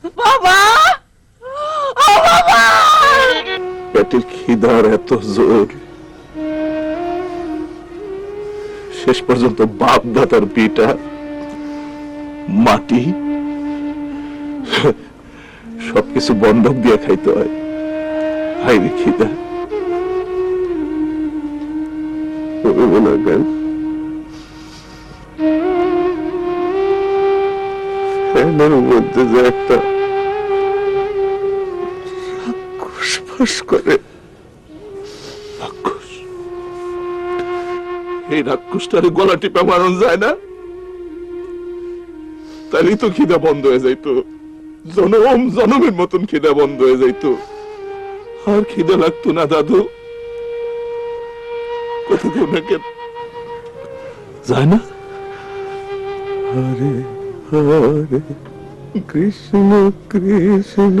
বাবা, ও বাবা! পেটের খিদার এত জোর, শেষ পর্যন্ত বাপ দাদার পিটা মাটি সবকিছু বন্ধক দিয়ে খাইতে হয়। হাইরে খিদা মনে কেন ফ্যানের মধ্যে যে একটা রাক্ষস বাস করে, রাক্ষস, এই রাক্ষসটারে গলা টিপে মারণ যায় না, তাহলেই তো খিদা বন্ধ হয়ে যাইতো, জনম জনমের মতন খিদা বন্ধ হয়ে যাইতো, আর খিদা লাগতো না দাদু। কথা কেউ না কেন যায় না। হরে হরে কৃষ্ণ কৃষ্ণ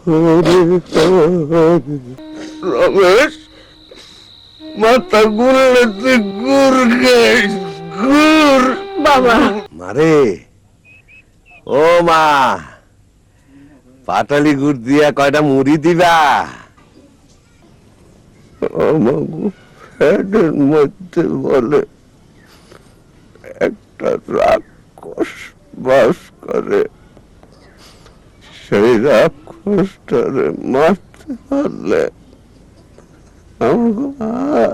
হরে হরে। রমেশ, মাথা ঘুরলে তুই গুড় খাইস, গুড়। বাবা, মারে, ও মা, পাটালি গুড় দিয়া কয়টা মুড়ি দিবা? আমাগো ফ্যানের মধ্যে বলে একটা রাক্ষস বাস করে, সেই রাক্ষসটারে মারতে পারলে আমাকে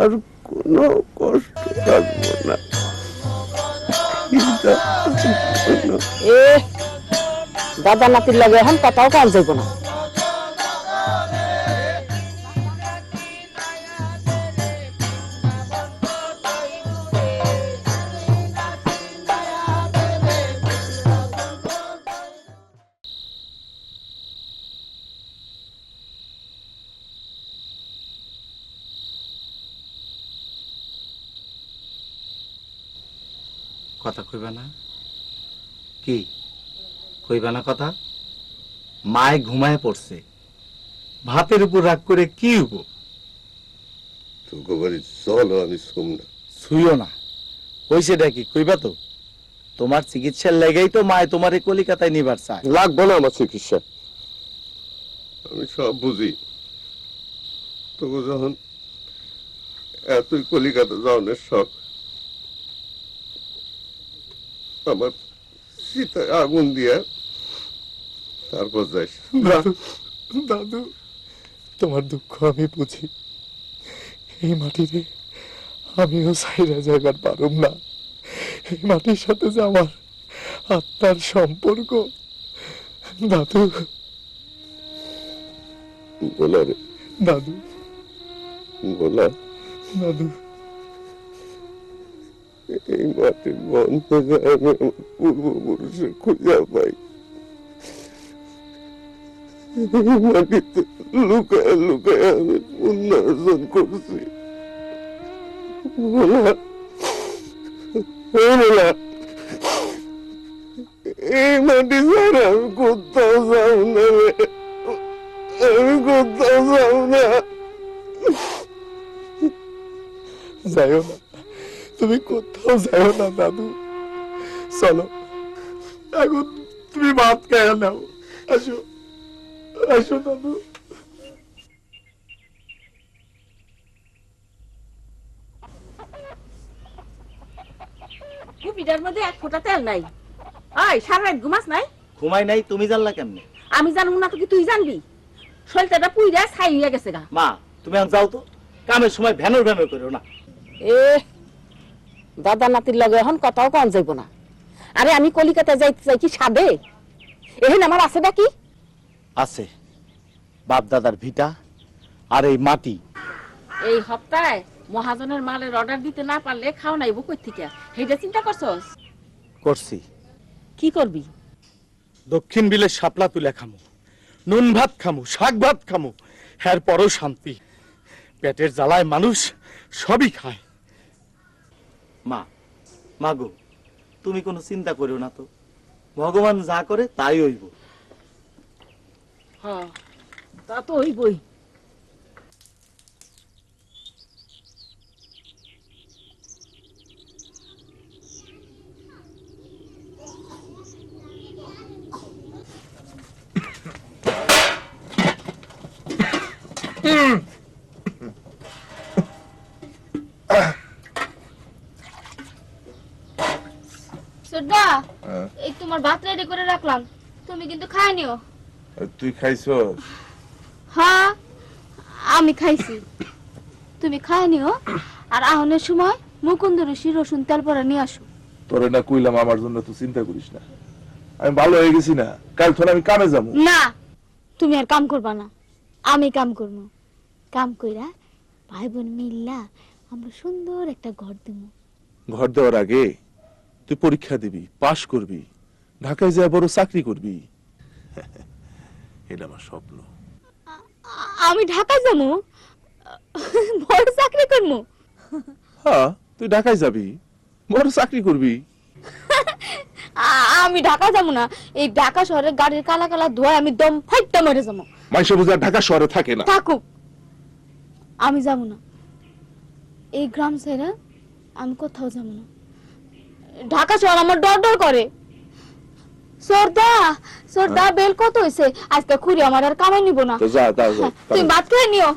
আর কোনো কষ্ট থাকবো না। এ দাদা নাতির লাগে এখন কথাও কান যাইব না। কথা কইবা না? কি কইবা না কথা? মায় ঘুমায় পড়ছে, ভাতের উপর রাগ করে কি হইব? তোকে বাড়ি চলো, আমি শুন না। শুইও না, কইছে ডাকি কইবা তো? তোমার চিকিৎসার লেগেই তো মায় তোমার এই কলিকাতায় নিবার চায়। লাগবো না আমার চিকিৎসা, আমি সব বুঝি। তোকে যখন এতই কলিকাতা যাওয়ার শখ, আমার সীতায় আগুন দিয়া তারপর যাইস। দাদু, দাদু, তোমার দুঃখ আমি বুঝি। এই মাটিতে আমিও সাইরা যাইবার পারুম না। এই মাটির সাথে যে আমার আত্মার সম্পর্ক। দাদু, বলা রে, দাদু, বলা, দাদু, এই মাটির গন্ধ আমি আমার পূর্বপুরুষের খুঁজে পাই। এই মাটিতে লুকায় লুকায় আমি পুণ্য অর্জন করছি। বলা, বলা, এই মাটি ছাড়া আমি কোথাও যাও না রে, আমি কোথাও যাও না। যাইও না, তুমি কোথাও যাইও না দাদু। চলো এখন তুমি ভাত খাইয়া নাও। আসো, আসো দাদু। কুপিটার মধ্যে এক ফোঁটা তেল নাই। ওই সারা রাত ঘুমাস নাই? ঘুমাই নাই, তুমি জানলা কেমনে? আমি জানবো না তো কি তুই জানবি? শরীরটা পুইরা ছাই হইয়া গেছে গা। মা, তুমি এখন যাও তো, কামের সময় ভ্যানর ভ্যানর করো না। এ দাদা নাতির লগে এখন কথাও কান যাইব না। আরে আমি কলিকাতায় যাইতে চাই কি সাধে? এহেন আমার আছে নাকি? আছে বাপ দাদার ভিটা আর এই মাটি। এই সপ্তাহে মহাজনের মালের অর্ডার দিতে না পারলে খাও নাইব কই থেকে, সেইটা চিন্তা করছস? করছি। কি করবি? দক্ষিণ বিলে শাপলা তুলে খামু, নুন ভাত খামু, শাক ভাত খামু, এর পরও শান্তি। পেটের জ্বালায় মানুষ সবই খায়। মা, মাগো, তুমি কোনো চিন্তা করো না তো, ভগবান যা করে তাই হইব। হ্যাঁ, তা তো হইবই। সর্দা এই তোমার ভাত রেডি করে রাখলাম, তুমি কিন্তু খাই নিও। তুই খাইছস? হ্যাঁ আমি খাইছি, তুমি খাই নিও। আর আহনের সময় মুকুন্দ ঋষি রসুন তেল পরে নিয়ে আসো। তোরে না কইলাম আমার জন্য তুই চিন্তা করিস না, আমি ভালো হয়ে গেছি না, কাল থেকে আমি কামে যাবো। না তুমি আর কাম করবা না, আমি কাম করবো। কাম কইরা ভাই বোন মিল্লা আমরা সুন্দর একটা ঘর দিব। ঘর দেওয়ার আগে তুই পরীক্ষা দিবি, পাশ করবি, ঢাকায় যা বড় চাকরি করবি। এটা আমার স্বপ্ন। আমি ঢাকায় যাবো, বড় চাকরি করবো। হ্যাঁ তুই ঢাকায় যাবি, বড় চাকরি করবি। আমি ঢাকা যাবো না, এই ঢাকা শহরে গাড়ির কালা কালা ধোয়া আমি দম ফাইটটা মরে যাবো। মানুষের বোঝা ঢাকা শহরে থাকে না। থাকুক, আমি যাবো না। এই গ্রাম ছেড়ে আমি কোথাও যাবো না। ঢাকা শহর আমার ডর ডর করে। সর্দা সর্দা বেল কত হয়েছে? আজকে খুঁড়ি আমার আর কামাই নিব না। তো যা যা যা। তুমি ভাত খেয়ে নিও।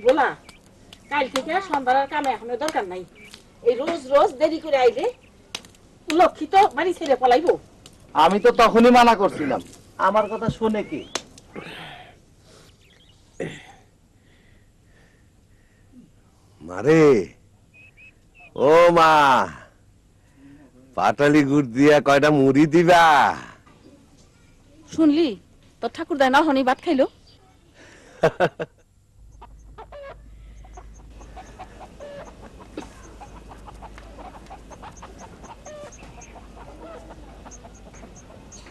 বলা কাল থেকে সন্ধ্যার আর কামে এখন দরকার নাই। এই রোজ রোজ দেরি করে আইলে লক্ষ্মী তো বাড়ি ছেড়ে পলাইবো। আমি তো তখনই মানা করছিলাম, আমার কথা শুনে কি? মারে, ও মা, পাটালি গুড় দিয়া কয়টা মুড়ি দিবা? শুনলি তোর ঠাকুর দায় না হনি ভাত খাইলো।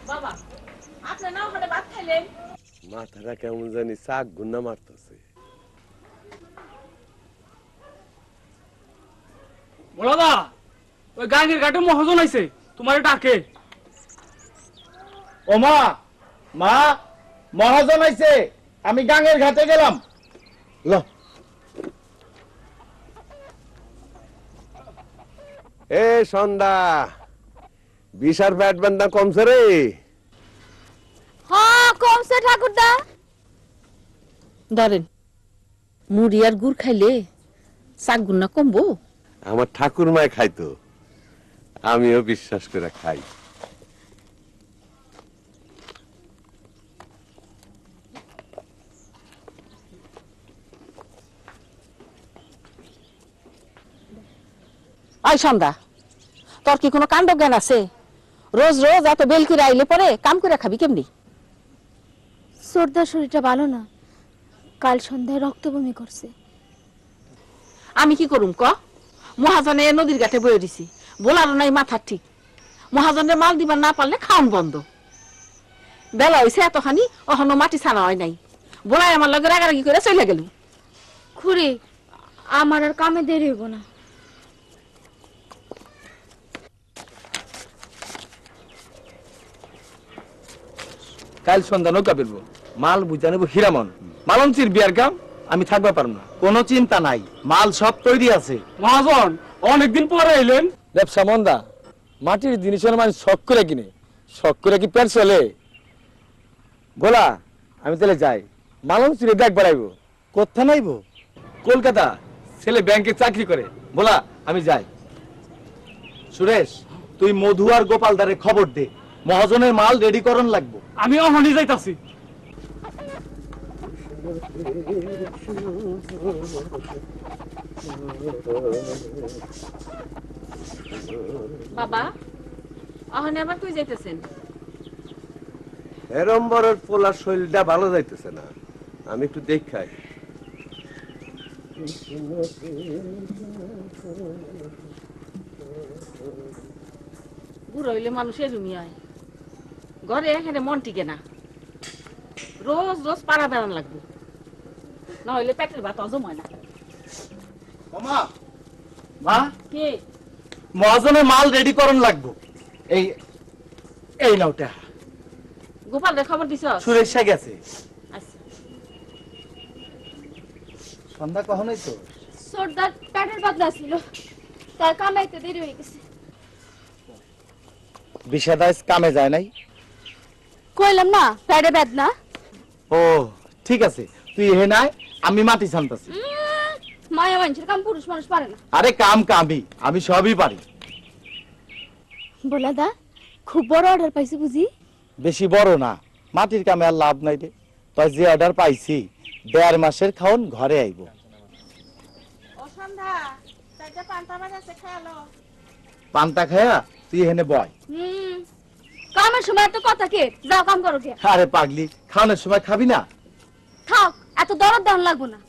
বাবা আপনি না হলে ভাত খাইলেন। মাথাটা কেমন জানি চাক গুন্না মারতেছে। বড়দা, ওই গাঙ্গের ঘাটে মহাজন আইছে, তোমার ডাকে। ও মা, মা, মহাজন আইছে, আমি গাঙ্গের ঘাটে গেলাম। ল, এ সন্ধ্যা, বিশার ব্যাট বান্ডা কমছে রে। হ্যাঁ কমছে ঠাকুরদা। ধরেন মুড়ি আর গুড় খাইলে শাক গুন্না কমবো। আমার ঠাকুর মায় খাইতো, আমিও বিশ্বাস করে খাই। আই সন্ধ্যা, তোর কি কোনো কাণ্ড জ্ঞান আছে? রোজ রোজ এত বেল করে আইলে পরে কাম করে খাবি কেমনি? সর্দার শরীরটা ভালো না, কাল সন্ধ্যায় রক্ত বমি করছে। আমি কি করুম ক? মহাজনে নদীর ঘাটে বয়ে দিছি, বলারও নাই মাথার ঠিক। মহাজনের মাল দিবার না পারলে খাওন বন্ধ। বেলা হয়েছে এতখানি, অহনো মাটি ছাড়া হয় নাই। বলাই আমার লগে রাগারাগি করে চলে গেল। খুড়ি আমার আর কামে দেরি হইব না। কাল সন্ধ্যা নৌকা বেরবো, মাল বুঝা নেবো হীরামন। মালঞ্চির বিয়ার কাম আমি থাকবা পারবো না। কোনো চিন্তা নাই, মাল সব তৈরি আছে। মহাজন অনেকদিন পরে এলেন। ব্যবসা মন্দা, মাটির জিনিসের মানে শখ করে কিনে, শখ করে কি পেট চলে? গোলা আমি তাহলে যাই, মালঞ্চিরে ব্যাগ বাড়াইবো। কোথা নাইবো? কলকাতা, ছেলে ব্যাংকে চাকরি করে। বলা আমি যাই। সুরেশ, তুই মধু আর গোপালদারে খবর দে, মহাজনের মাল রেডি করন লাগবো। আমি অহনি যাইতাছি। বাবা অহনে আবার তুই যাইতেছেন? এরম বড় পোলার শরীরটা ভালো যাইতেছে না, আমি একটু দেখাই। বুড়ো হইলে মানুষের দুনিয়ায় ঘরে এখানে মন টিকে না। রোজ রোজ পাড়া বেড়ান লাগবে, না হইলে পেটের ভাত হজম হয় না। মামা মা কে মহাজনের মাল রেডি করন লাগবো। এই এই নাওটা গোপাল রে খবর দিছ? সুরেশা গেছে। আচ্ছা সন্ধ্যা কখনোই তো সর্দার পেটের বাদলা ছিল, তার কামাইতে দেরি হয়ে গেছে। বিষাদাইজ কামে যায় নাই। কইলাম না পেটে বেদনা। ও ঠিক আছে, তুই হে নাই, আমি মাটি ছানতাছি। মায়া মানুষের কাম পুরুষ মানুষ পারে না। আরে কাম কামি আমি সবই পারি। বলা দা খুব বড় অর্ডার পাইছি বুঝি? বেশি বড় না, মাটির কামে আর লাভ নাই রে। তাই যে অর্ডার পাইছি 1.5 মাসের খাওন ঘরে আইব। ও সন্ধ্যা তাইটা পান্তা ভাত আছে খেয়ালো। পান্তা খায়া তুই হেনে বয়। কামের সময় এত কথা কে? যাও কাম করো কে। আরে পাগলি, খাওয়ানোর সময় খাবি না? থাক, এত দরদ দান লাগবো না।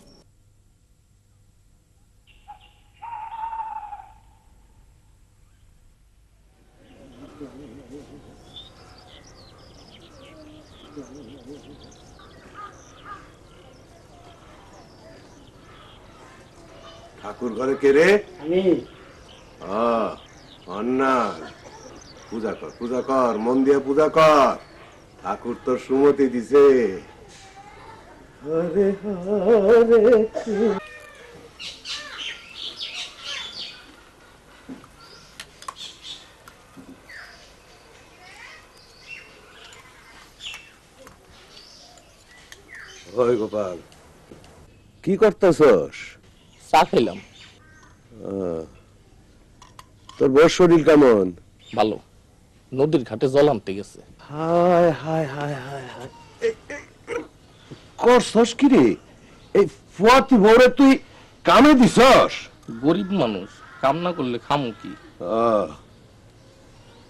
ঠাকুর ঘরে কে রে? আমি অন্যার পূজা কর, মন দিয়ে পূজা কর। ঠাকুর তোর সুমতি দিছে। হরে হরে ওই গোপাল, কি করতেছস? চা খেলাম। তোর বউর শরীর কেমন? ভালো, নদীর ঘাটে জল আনতে গেছে। হায় হায় হায় হায় হায়, করছস কি রে? এই ফুয়াতি বউরে তুই কামে দিছস? গরিব মানুষ, কাম না করলে খামু কি?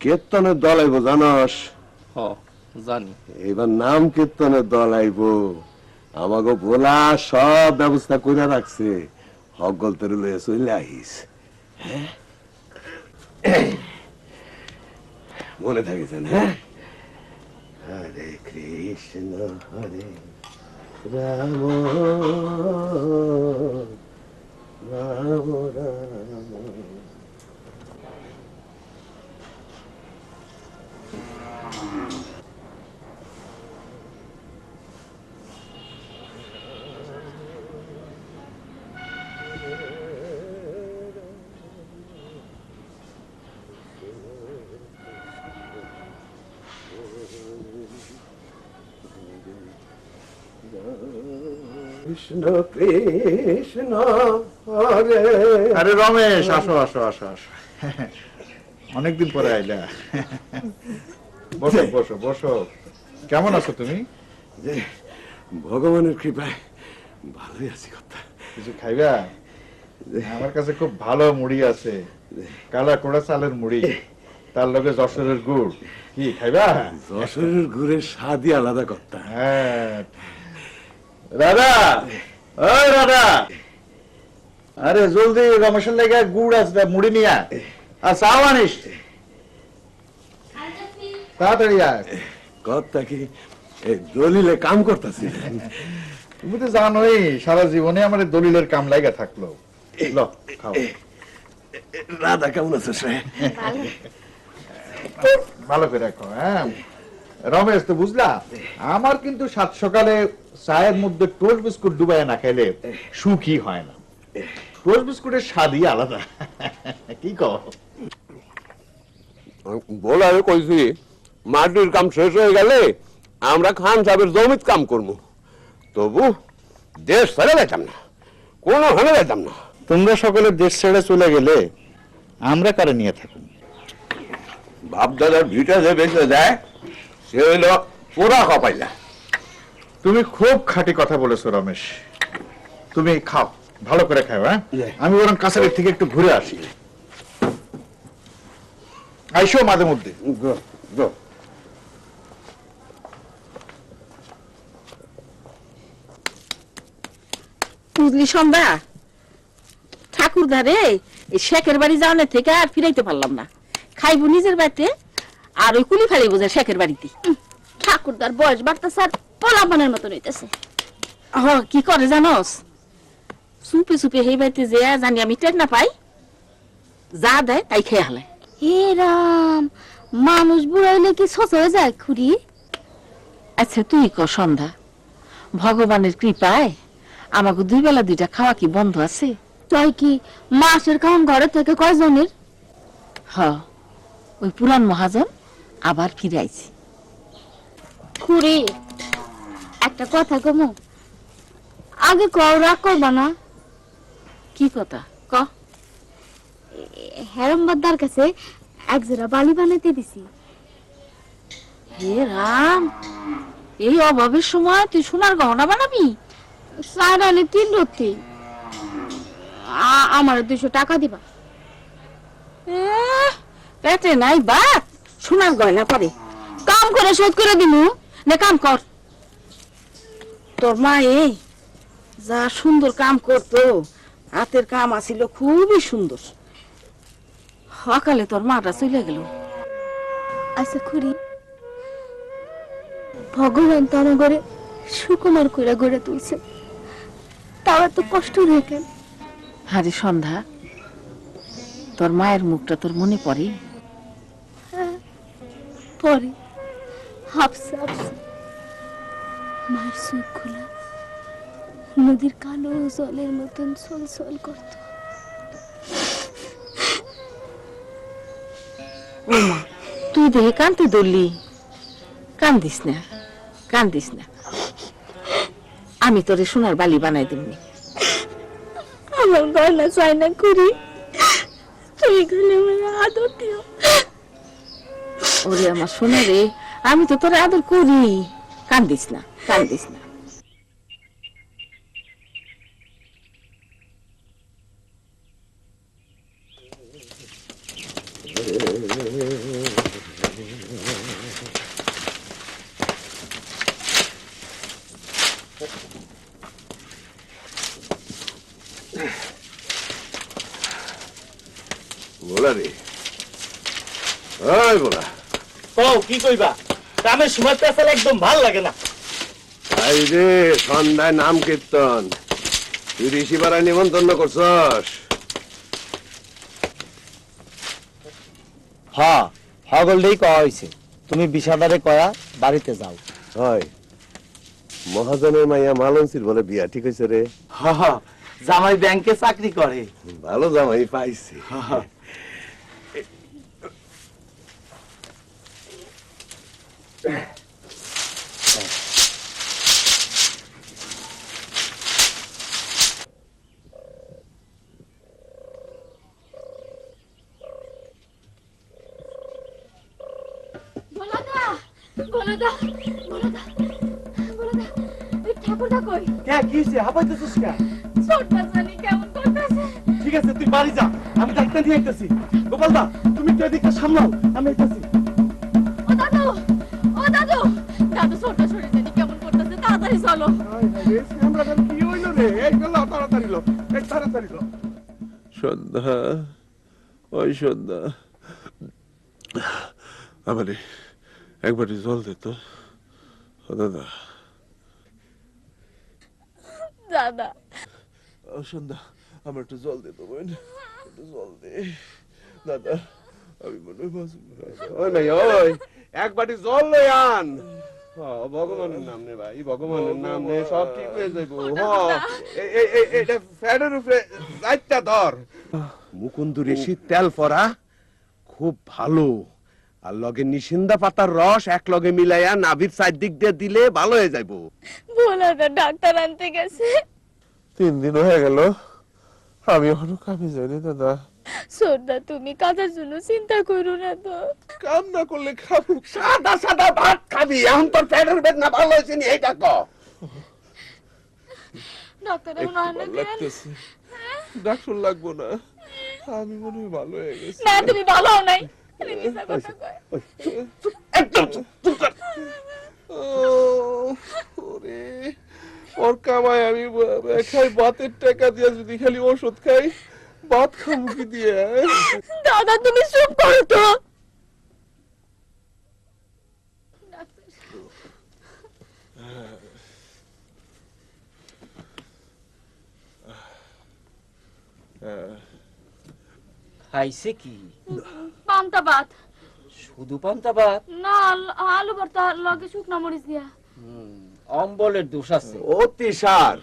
কীর্তনের দল আইব জানস? হ জানি। এবার নাম কীর্তনের দল আইব। আমাকে বলা সব ব্যবস্থা করে রাখছে। হকগল তোর লয়ে চলে আইস। হ্যাঁ মনে থাকিছেন? হ্যাঁ, হরে কৃষ্ণ হরে রাম রাম রাম। কৃষ্ণ কৃষ্ণ হরে। আরে রমেশ, আসো আসো আসো আসো, অনেকদিন পরে আইলা। বসো বসো বসো। কেমন আছো তুমি? যে ভগবানের কৃপায় ভালোই আছি। কথা কিছু খাইবা? আমার কাছে খুব ভালো মুড়ি আছে, কালা কোড়া চালের মুড়ি, তার লগে যশোরের গুড়। কি খাইবা? যশোরের গুড়ের স্বাদই আলাদা কথা। হ্যাঁ। রাধা, ওই রাধা, আরে জলদি রমেশের লেগে গুড় আছে, মুড়ি নিয়ে আয়। আর চাও আনিস, তাড়াতাড়ি আয়। কথা কি এই দলিলে কাম করতেছি? তুমি তো জানোই সারা জীবনে আমার এই দলিলের কাম লাগা থাকলো। ল খাও। রাধা কেমন আছে? ভালো করে রাখো। হ্যাঁ রমেশ, তো বুঝলা, আমার কিন্তু সাত সকালে চায়ের মধ্যে টোস্ট বিস্কুট ডুবাই না খাইলে সুখী হয় না। টোস্ট বিস্কুটের স্বাদই আলাদা। কি কও? বলারে কইছি মাটির কাম শেষ হয়ে গেলে আমরা খান সাহেবের জমিত কাম করবো। তবু দেশ ছেড়ে যাইতাম না, কোনো ভাবে যাইতাম না। তোমরা সকলে দেশ ছেড়ে চলে গেলে আমরা কারে নিয়ে থাকুন? বাপদাদার ভিটা যে বেঁচে যায় সে হইল পোড়া কপাইলা। তুমি খুব খাঁটি কথা বলেছো রমেশ। তুমি খাও, ভালো করে খাও। হ্যাঁ, আমি বরং কাছারের থেকে একটু ঘুরে আসি। আইসো মাঝে মধ্যে। বুঝলি সন্ধ্যা, ঠাকুর ধারে এই শেখের বাড়ি যাওয়ার থেকে আর ফিরাইতে পারলাম না। খাইবো নিজের বাড়িতে, আর ওই কুলি ফাড়ি বোঝা শেখের বাড়িতে। ঠাকুরদার বয়স বাড়তেছে আর পোলাপানের মতন হইতেছে। কি করে জানোস? চুপে চুপে সেই বাড়িতে যে জানি আমি টের না পাই, যা দেয় তাই খেয়ে হালে। হে রাম, মানুষ বুড়াইলে কি সস হয়ে যায় খুড়ি? আচ্ছা তুই ক সন্ধ্যা, ভগবানের কৃপায় আমাকে দুই বেলা দুইটা খাওয়া কি বন্ধ আছে? তাই কি মাসের খাওন ঘরে থেকে কয়জনের? হ, ওই পুরান মহাজন আবার ফিরে আইছি। খুড়ি একটা কথা কমু, আগে কও রাগ করবা না। কি কথা ক? হেরম্বাদার কাছে এক জোড়া বালি বানাইতে দিছি। হে রাম, এই অভাবের সময় তুই সোনার গহনা বানাবি? সারালে 3 রত্তি, আমার 200 টাকা দিবা। পেটে নাই বাত, সোনার গয়না পরে কাম করে শোধ করে দিমু। নে কাম কর। তোর মা এই যা সুন্দর কাম করতো, হাতের কাম আছিল খুবই সুন্দর। সকালে তোর মাটা চলে গেল। আচ্ছা খুড়ি, ভগবান তো আমার ঘরে সুকুমার কইরা গড়ে তুলছে, তাও এত কষ্ট রেখে। আরে সন্ধ্যা, তোর মায়ের মুখটা তোর মনে পড়ে? পরে হাফসা হাফসা মায়ের চোখ খোলা নদীর কালো জলের মতন ছলছল করত। ও মা, তুই দেখে কানতে ধরলি? কান্দিস না, কান্দিস না, আমি তোরে সোনার বালি বানাই দিমনি। আমার গয়না চাই না করি, তুই এখানে আমার আদর দিও। ওরে আমার সোনা রে, আমি তো তোরে আদর করি। কান্দিস না, কান্দিস না। বলা রে, ওই বলা, কও কি কইবা? কামের সময় পেছাল একদম ভাল লাগে না। তাই রে সন্ধ্যায় নাম কীর্তন, তুই ঋষি পাড়ায় নিমন্ত্রণ করছস? হ্যাঁ, হগলটাই কয়া হয়েছে, তুমি বিষাদারে কয়া বাড়িতে যাও। হয়, মহাজনের মাইয়া মালঞ্চির বলে বিয়া ঠিক হয়েছে রে। হ্যাঁ, জামাই ব্যাংকে চাকরি করে। ভালো জামাই পাইছি। বলাদা, বলাদা, বলাদা, বলাদা, এই ঠাকুরদা কই? কে কি হইছে? হাঁপাইতেছিস কে? ছোটটা জানি কেমন করতেছে। ঠিক আছে, তুই বাড়ি যা, আমি ডাক্তার নিয়ে আইতেছি। গোপাল দা, তুমি তো এদিকটা সামলাও, আমি আইতেছি। ও দাদু, ও দাদু, দাদু ছোটটা শরীর জানি কেমন করতেছে, তাড়াতাড়ি চলো। কি হইল রে? এই গেল তাড়াতাড়ি লো, এই তাড়াতাড়ি লো। সন্ধ্যা, ওই সন্ধ্যা, আমারে একবারই জল দে তো। ও দাদা, দাদা, ও সন্ধ্যা, আমার একটু জল দে তো বোন, একটু জল দে দাদা, আমি মনে হয় বাঁচব না। ওই নাই ওই, এক বাটি জল লই আন। ভগবানের নাম নে ভাই, ভগবানের নাম নে, সব ঠিক হয়ে যাইবো। এটা ফ্যানের উপরে রাইটটা ধর। মুকুন্দ ঋষি তেল পরা খুব ভালো, আর লগে নিশিন্দা পাতার রস এক লগে মিলাইয়া নাভির চারদিক দিয়ে দিলে ভালো হয়ে যাইবো। বলাদা ডাক্তার আনতে গেছে। 3 দিন হয়ে গেল, আমি এখনো কামে যাইনি দাদা। ছোটদা, তুমি কাজের জন্য চিন্তা করো না তো। কাম না করলে খাবো। সাদা সাদা ভাত খাবি, এখন তোর পেটের বেদনা ভালো হয়েছে নি, এইটা ক। ডাক্তার একটু ভালো লাগতেছে, ডাক্তার লাগবো না, আমি মনে হয় ভালো হয়ে গেছি। না, তুমি ভালো হও নাই, তুমি মিছা কথা কয়। একদম চুপ, চুপ কর। ওরে, ওর কামাই আমি খাই ভাতের টাকা দিয়ে, যদি খালি ওষুধ খাই, ভাত খাবো কি দিয়ে? দাদা, তুমি চুপ করো তো। খাইছে কি? পান্তা ভাত শুধু পান্তা ভাত? না, আলু ভর্তা লগে শুকনা মরিচ দিয়া। অম্বলের দোষ আছে। অতিসার।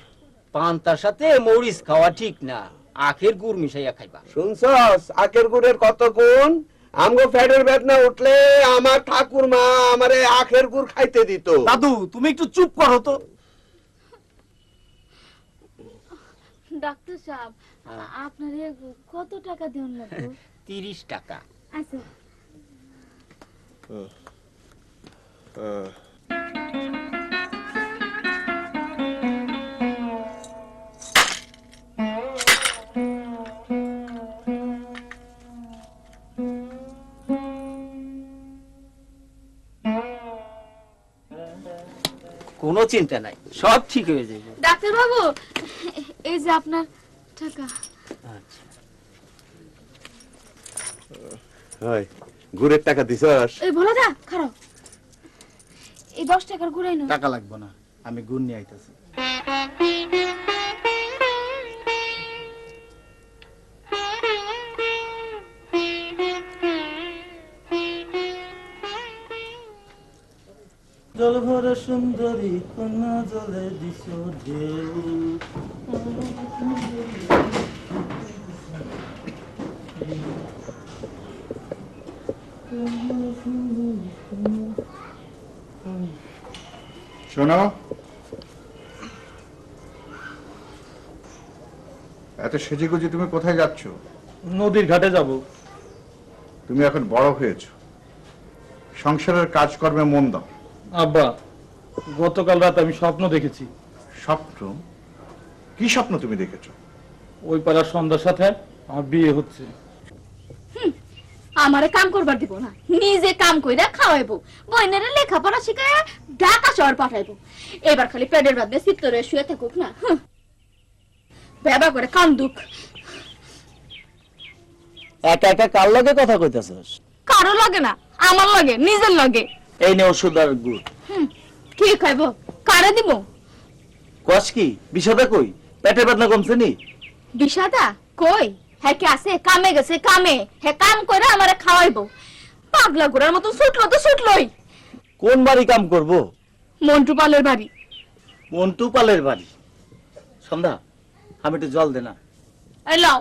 পান্তার সাথে মরিচ খাওয়া ঠিক না, আখের গুড় মিশাইয়া খাইবা। শুনছস আখের গুড়ের কত গুণ? আমগো ফ্যাটের বেদনা উঠলে আমার ঠাকুর মা আমারে আখের গুড় খাইতে দিত। দাদু তুমি একটু চুপ করো তো। ডাক্তার সাহেব, আপনারে কত টাকা দেন লাগবে? 30 টাকা। আচ্ছা। কোনো চিন্তা নাই, সব ঠিক হয়ে যাবে। ডাক্তার বাবু, এই যে আপনার টাকা। আচ্ছা, হয় গুড়ের টাকা দিছস? এই বলে দা খারাপ, এই 10 টাকার ঘুরাই না। টাকা লাগবে না, আমি গুণ নিয়ে আইতাছি। জল ভরা সুন্দরী কন্যা জলে দিশ ঢেউ। শোনো, এত সেজেগুজে তুমি কোথায় যাচ্ছ? নদীর ঘাটে যাব। তুমি এখন বড় হয়েছ, সংসারের কাজকর্মে মন দাও। আব্বা, গতকাল রাত আমি স্বপ্ন দেখেছি। স্বপ্ন? কি স্বপ্ন তুমি দেখেছো? ওই পাড়ার সন্ধ্যার সাথে আমার বিয়ে হচ্ছে। আমারে কাম করবার দিব না, নিজে কাম কইরা খাওয়াইবো, বইনেরে লেখাপড়া শিখায় ঢাকা শহর পাঠাইবো। এবার খালি পেটের বাদে চিত্তরে শুয়ে থাকুক না, বেবা করে কান্দুক। একা একা কার লগে কথা কইতাছস? কারো লাগে না, আমার লাগে, নিজের লাগে। এই নে ওষুধ আর গুড়। কি খাইবো? কারে দিব? কস কি বিষয়টা কই? পেটের বেদনা কমছে নি? বিষাদা কই? হ্যাঁ কি আছে? কামে গেছে কামে, হ্যাঁ কাম কইরা আমারে খাওয়াইবো। পাগলা ঘোড়ার মতো ছুটলো তো ছুটলোই। কোন বাড়ি কাম করব? মন্টু পালের বাড়ি। মন্টু পালের বাড়ি? সন্ধ্যা, আমি একটু জল দে না। এই লাও,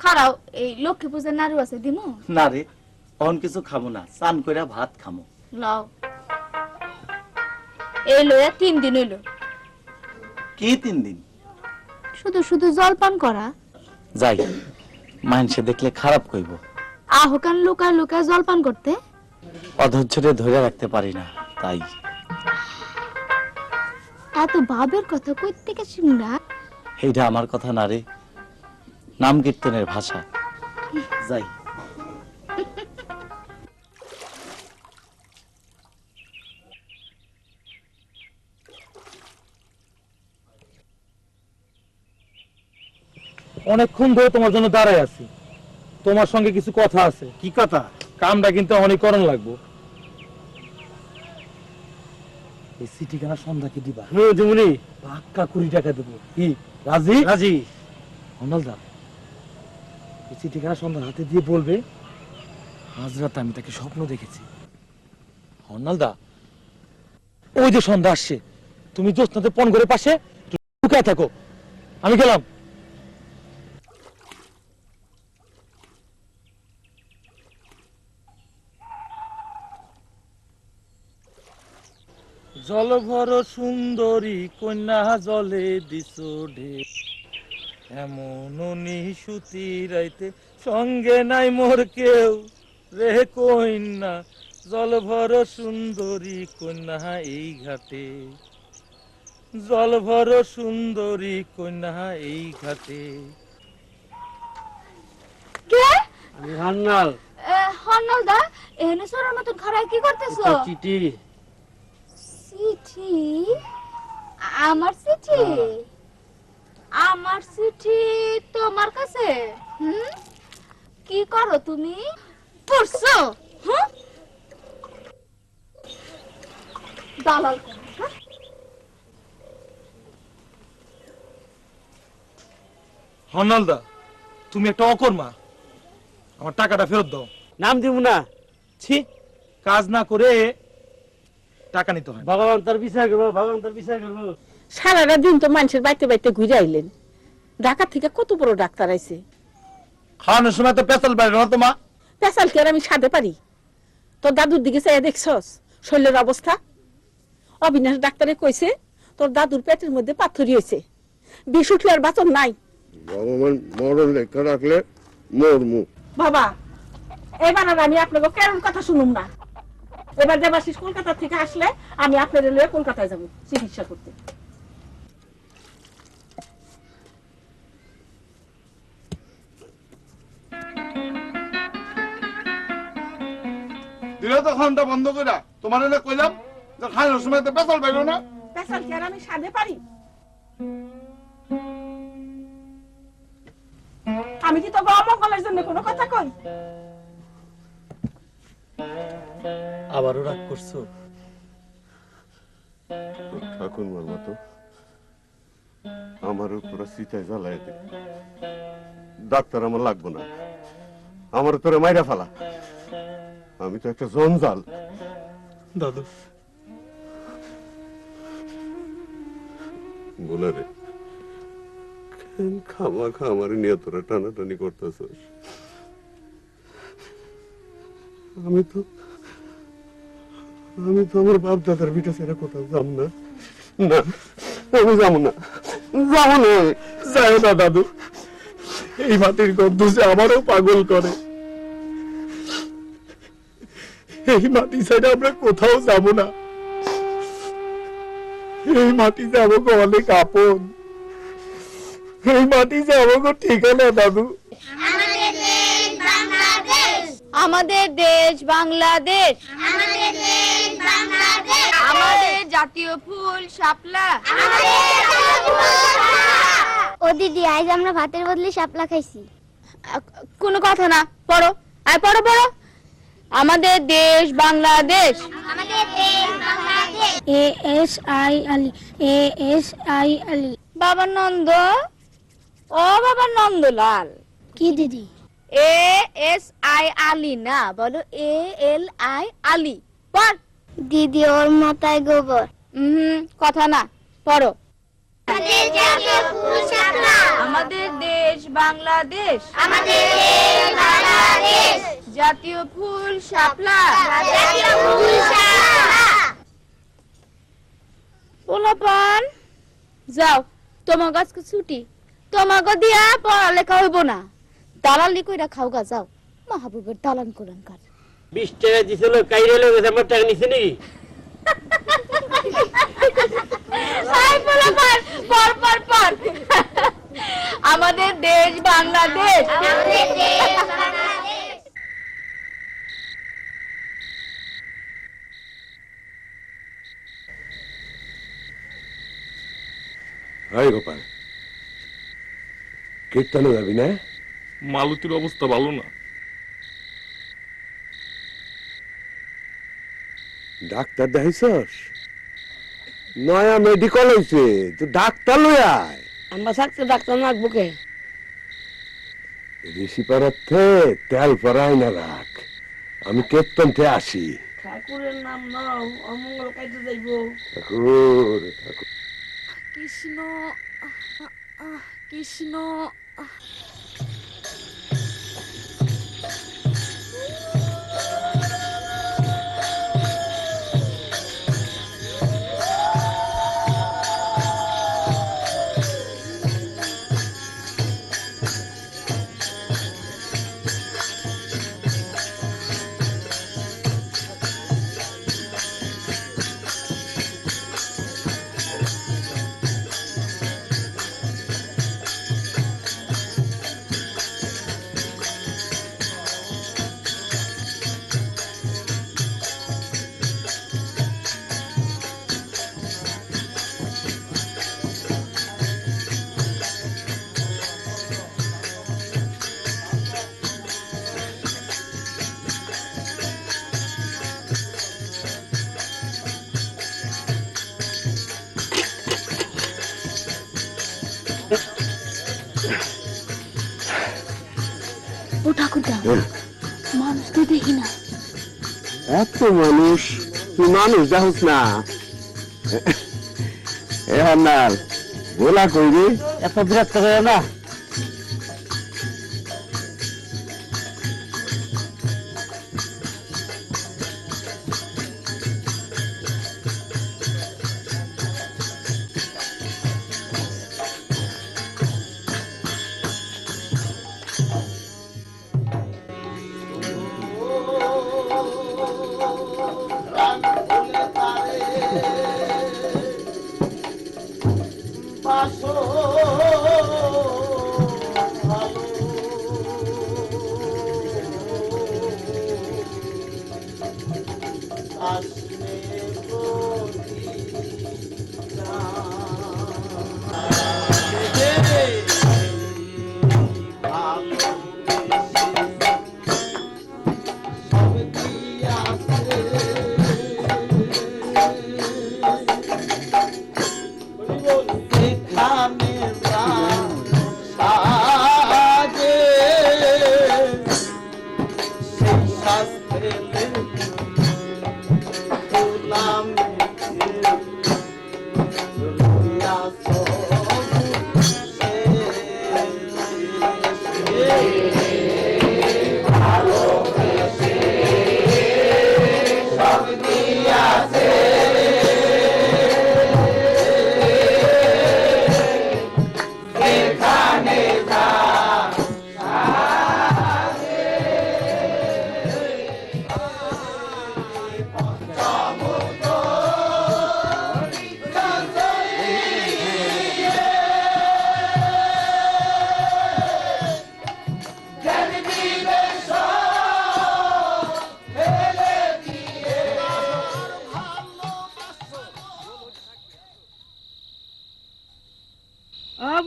খারাও, এই লক্ষ্মী পূজার নাড়ু আছে দিমু? না রে, অন কিছু খাবো না, চান কইরা ভাত খামো। লাও, এই লয়া 3 দিন হইলো। কি 3 দিন? শুধু শুধু জলপান করা। যাই, মানুষে দেখলে খারাপ কইব। আহকান লুকায় লুকায় জলপান করতে। অধৈর্যরে ধরে রাখতে পারি না, তাই। এত ভাবের কথা কই থেকে শুনলা? এইটা আমার কথা না রে, নাম কীর্তনের ভাষা। যাই। অনেকক্ষণ ধরে তোমার জন্য দাঁড়ায় আছি, তোমার সঙ্গে কিছু কথা আছে। কি কথা? কামটা কিন্তু অনেক করণ লাগবো। এই চিঠিখানা সন্ধ্যাকে দিবা। যেমনি পাক্কা 20 টাকা দেবো। কি রাজি? রাজি। অনলদা, এই চিঠিখানা সন্ধ্যার হাতে দিয়ে বলবে আজ রাত আমি তাকে স্বপ্ন দেখেছি। অনলদা, ওই যে সন্ধ্যা আসছে, তুমি জ্যোৎস্নাতে পণ করে পাশে লুকায় থাকো। আমি গেলাম। জলভর সুন্দরী কন্যা জলে দিছ ঢেউ, এমন নিশুতি রাইতে সঙ্গে নাই মোর কেউ রে কন্যা। জলভর সুন্দরী কন্যা এই ঘাটে, জলভর সুন্দরী কন্যা এই ঘাটে। কে? আমি হান্নাল। হন্নল দা, এনে সরার মতন খাড়ায় কি করতেছো? চিঠি। চিঠি? আমার চিঠি? আমার চিঠি তোমার কাছে? কি করো তুমি? পড়ছো? দালাল করো, হ্যাঁ? হন্নালদা, তুমি একটা অকর্মা, আমার টাকাটা ফেরত দাও। নাম দিব না। ছি, কাজ না করে টাকা নিতে হয়। ভগবান তার বিচার করবো, ভগবান তার বিচার করবো। সারাটা দিন তো মানুষের বাইতে বাইতে ঘুরে আইলেন, ঢাকা থেকে কত বড় ডাক্তার আইছে। খাওয়ানোর সময় তো পেছাল পারে না তোমা। পেশাল কি আর আমি সাধে পারি? তোর দাদুর দিকে চাই দেখছস শরীরের অবস্থা? অবিনাশ ডাক্তারে কইছে তোর দাদুর পেটের মধ্যে পাথরি হয়েছে, বিষ উঠলে আর বাঁচন নাই। ভগবান মরণ লেখা রাখলে মরমু। বাবা, এবার আর আমি আপনাকে কেমন কথা শুনুম না। এবার দেবাশিস কলকাতা থেকে আসলে আমি আপনার লয়ে কলকাতায় যাব চিকিৎসা করতে। দিলে তো খানটা বন্ধ করে তোমার এনে কইলাম যে খাওয়ানোর সময় তো পেছাল পাইলো না। পেশাল কি আর আমি সাধে পারি? আমি কি তোকে অমঙ্গলের জন্য কোনো কথা কই? আবারও রাগ করছো? ঠাকুরমার মতো আমার উপরে চিতায় জ্বালাই দে। ডাক্তার আমার লাগবো না, আমার তোরে মাইরা ফেলা। আমি তো একটা জঞ্জাল। দাদু, বলে রে, খামা খামারে নিয়ে তোরা টানাটানি করতেছস। আমি তো আমার বাপ দাদার বিটা ছেড়ে কোথাও যাব না। না, আমি যাবো না, যাবো না। যায় না দাদু, এই মাটির গন্ধ যে আমারও পাগল করে। এই মাটি ছেড়ে আমরা কোথাও যাব না। এই মাটি যে আমাকে অনেক আপন, এই মাটি যে আমাকে ঠিকানা দাদু। আমাদের দেশ বাংলাদেশ, আমাদের জাতীয় ফুল শাপলা। ও দিদি, আজ আমরা ভাতের বদলে শাপলা খাইছি। কোনো কথা না, পড়ো আর পড়ো পড়ো। আমাদের দেশ বাংলাদেশ, ASI আলী, ASI আলী। বাবার নন্দ, ও বাবার নন্দলাল। কি দিদি? ASI আলী না, বলো ALI আলী। পড়। দিদি, ওর মাথায় গোবর। কথা না, পড়ো। আমাদের জাতীয় ফুল শাপলা, আমাদের দেশ বাংলাদেশ, আমাদের দেশ বাংলাদেশ, জাতীয় ফুল শাপলা, জাতীয় ফুল শাপলা। পোলাপান যাও, তোমার আজকে ছুটি। তোমাকে দিয়া পড়ালেখা হইব না, দালালি কইরা খাওগা যাও। মাহবুবের দালান কোরআন কার 20 টাকা দিছিল, কাইরে লগে আমার টাকা নিছে নাকি? আই পোলাপান, পড় পড় পড়। আমাদের দেশ বাংলাদেশ, আমাদের দেশ বাংলাদেশ। হাই গোপাল, কীর্তনে যাবি না? মালতীর অবস্থা ভালো না। ডাক্তার দেখাইছস? নয়া মেডিকেল হইছে, তুই ডাক্তার লই আয়। আমরা থাকতে ডাক্তার লাগবো কে? ঋষি পাড়াতে তেল পরাই না রাখ, আমি কীর্তনতে আসি। ঠাকুরের নাম নাও, অমঙ্গল কাইতে যাইবো। ঠাকুর ঠাকুর। কৃষ্ণ কৃষ্ণ। ঠাকুরদা মানুষ তো দেখি না। এত মানুষ, তুই মানুষ যাহস না। এ হন্নাল গোলা কইবি, এত বিরক্ত করে না।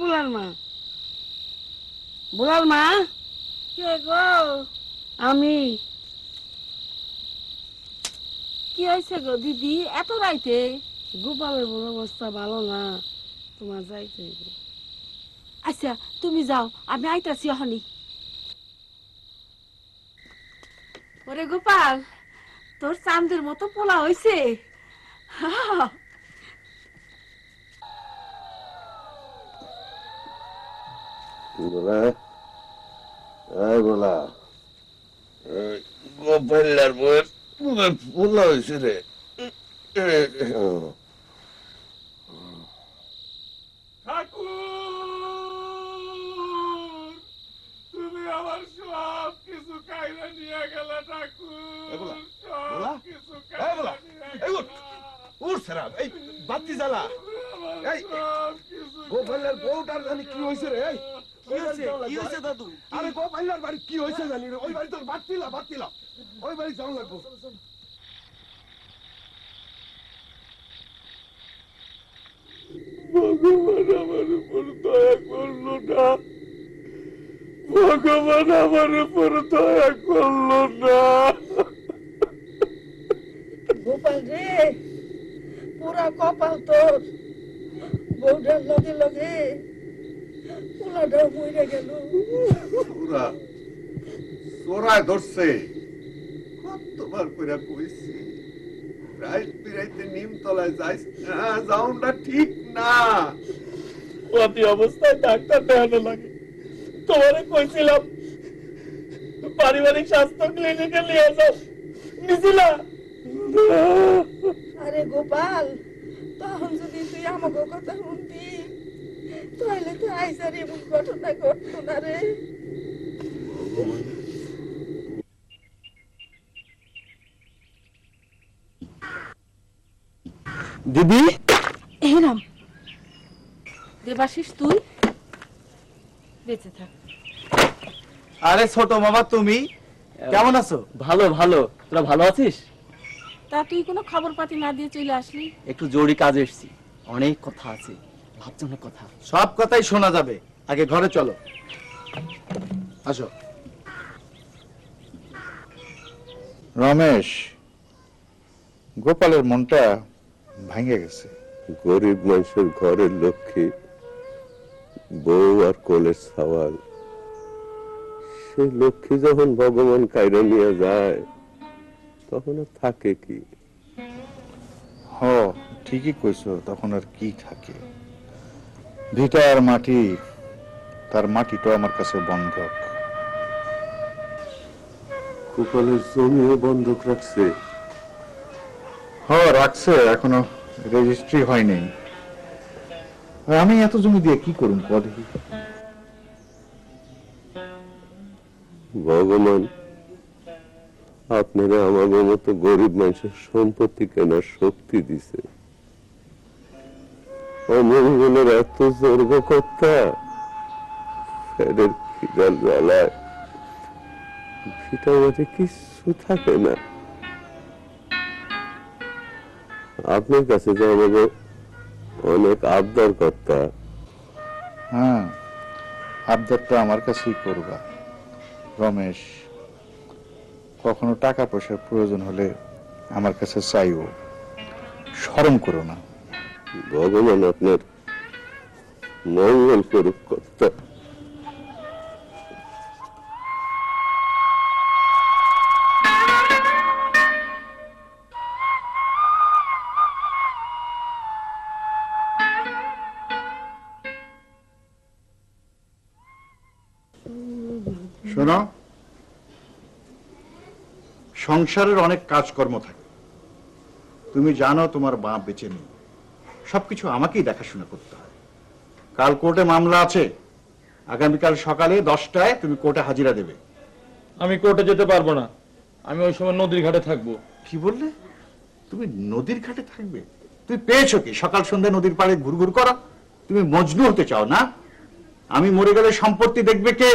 বুলার মা, বুলার মা, কে গো? আমি। কি হয়েছে গো দিদি এত রাইতে? গোপালের বড় অবস্থা ভালো না, তোমার যাইতে হইবে। আচ্ছা তুমি যাও, আমি আইতাছি এখনই। ওরে গোপাল, তোর চাঁদের মতো পোলা হইছে। গোলা, এই গোলা, গোপাল্লার বউয়ের পোলা হয়েছে রে। ঠাকুর, তুমি আমার সব কিছু কাইরা নিয়ে গেলে ঠাকুর, সব কিছু কাইরা নিয়ে গেলা। বাতি জ্বালা, গোপাল্লার বউটার জানি কি হয়েছে রে? কি হয়েছে দাদু? আরে গোপাল্লার বাড়ি কি হয়েছে জানি রে? ওই বাড়ি তোর বাতিলা, ওই বাড়ি যাওয়া লাগবো। ভগবান আমার উপর দয়া করলো না, ভগবান আমার উপর দয়া করলো না। গোপাল রে, পুরা কপাল তোর, বউটার লগে লগে পোলাটাও মরে গেল। পুরা চোরায় ধরছে, কতবার কইরা কইছি রাইত বিরাইতে নিমতলায় যাইস না, যাওনটা ঠিক না। অতি অবস্থায় ডাক্তার দেখানো লাগে, তোমারে কইছিলাম পারিবারিক স্বাস্থ্য ক্লিনিকে নিয়ে যাও, নিছিলা? আরে গোপাল, তখন যদি তুই আমাকে কথা শুনতি তাহলে তো আইসার এমন ঘটনা ঘটতো না রে। দিদি, এরাম দেবাশিস, তুই বেঁচে থাক। আরে ছোট মামা, তুমি কেমন আছো? ভালো ভালো, তোরা ভালো আছিস? তা তুই কোনো খবর পাতি না দিয়ে চলে আসলি? একটু জরুরি কাজে এসেছি, অনেক কথা আছে, ভাবজনক কথা। সব কথাই শোনা যাবে, আগে ঘরে চলো। আসো। রমেশ, গোপালের মনটা ভাঙে গেছে। গরিব মানুষের ঘরের লক্ষ্মী, বউ আর কোলের সওয়াল, সেই লক্ষ্মী যখন ভগবান কাইরা নিয়ে যায় তখন আর থাকে কি? হ, ঠিকই কইছো, তখন আর কি থাকে? ভিটা আর মাটি, তার মাটিটাও আমার কাছে বন্ধক। কুকলের জমিও বন্ধক রাখছে। হ, রাখছে, এখনো রেজিস্ট্রি হয়নি। আর আমি এত জমি দিয়ে কি করুম কদি? ভগবান আপনারা আমাদের মতো গরিব মানুষের সম্পত্তি কেনার শক্তি দিছে। অমঙ্গলের এত স্বর্গ কর্তা ফেরের খিদার জ্বালায় ভিটামাটি কিছু থাকে না। আপনার কাছে যে আমাদের অনেক আবদার কর্তা। হ্যাঁ, আবদারটা আমার কাছেই করবা রমেশ। কখনো টাকা পয়সার প্রয়োজন হলে আমার কাছে চাইও, শরম করো না। ভগবান আপনার মঙ্গল করুক কর্তা। শোনো, সংসারের অনেক কাজকর্ম থাকে। তুমি জানো তোমার মা বেঁচে নেই, সবকিছু আমাকেই দেখাশোনা করতে হয়। কাল কোর্টে মামলা আছে, আগামীকাল সকালে 10টায় তুমি কোর্টে হাজিরা দেবে। আমি কোর্টে যেতে পারবো না, আমি ওই সময় নদীর ঘাটে থাকবো। কি বললে? তুমি নদীর ঘাটে থাকবে? তুমি পেয়েছো কি সকাল সন্ধ্যা নদীর পাড়ে ঘুরঘুর করা? তুমি মজনু হতে চাও না? আমি মরে গেলে সম্পত্তি দেখবে কে?